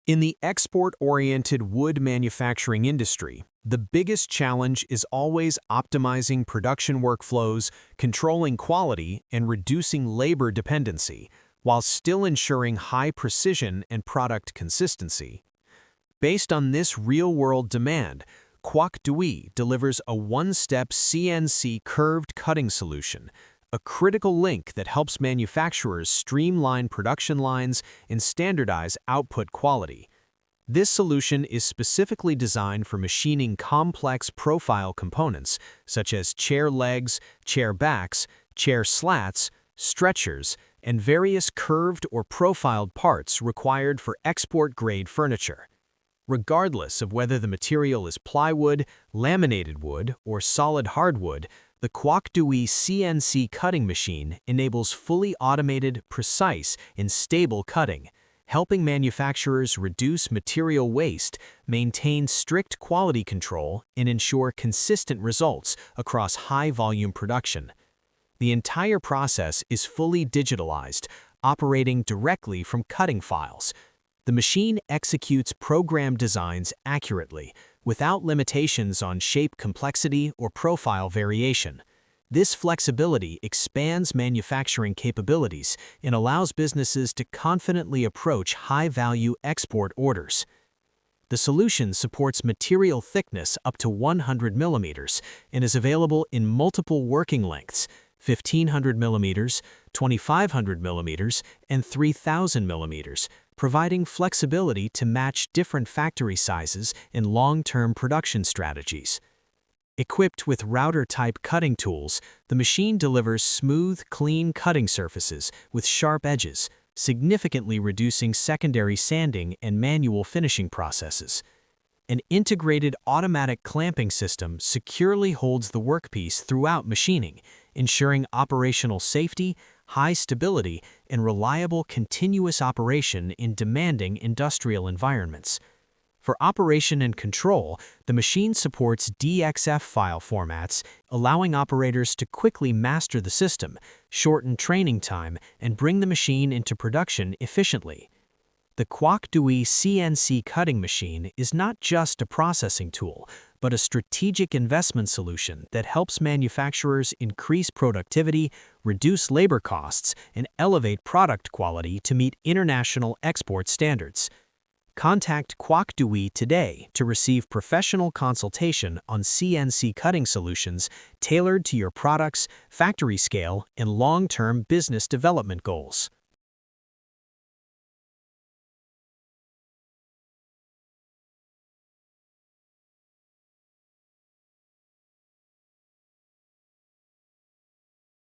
In the export-oriented wood manufacturing industry, the biggest challenge is always optimizing production workflows, controlling quality, and reducing labor dependency, while still ensuring high precision and product consistency. Based on this real-world demand, QUOC delivers a one-step CNC curved cutting solution, a critical link that helps manufacturers streamline production lines and standardize output quality. This solution is specifically designed for machining complex profile components such as chair legs, chair backs, chair slats, stretchers, and various curved or profiled parts required for export-grade furniture. Regardless of whether the material is plywood, laminated wood, or solid hardwood, the quocduy CNC cutting machine enables fully automated, precise, and stable cutting, helping manufacturers reduce material waste, maintain strict quality control, and ensure consistent results across high-volume production. The entire process is fully digitalized, operating directly from cutting files. The machine executes program designs accurately, without limitations on shape complexity or profile variation. This flexibility expands manufacturing capabilities and allows businesses to confidently approach high-value export orders. The solution supports material thickness up to 100 millimeters and is available in multiple working lengths: 1,500 millimeters, 2,500 millimeters, and 3,000 millimeters, providing flexibility to match different factory sizes and long-term production strategies. Equipped with router-type cutting tools, the machine delivers smooth, clean cutting surfaces with sharp edges, significantly reducing secondary sanding and manual finishing processes. An integrated automatic clamping system securely holds the workpiece throughout machining, ensuring operational safety, high stability, and reliable continuous operation in demanding industrial environments. For operation and control, the machine supports DXF file formats, allowing operators to quickly master the system, shorten training time, and bring the machine into production efficiently. The quocduy CNC cutting machine is not just a processing tool, but a strategic investment solution that helps manufacturers increase productivity, reduce labor costs, and elevate product quality to meet international export standards. Contact quocduy today to receive professional consultation on CNC cutting solutions tailored to your products, factory scale, and long-term business development goals.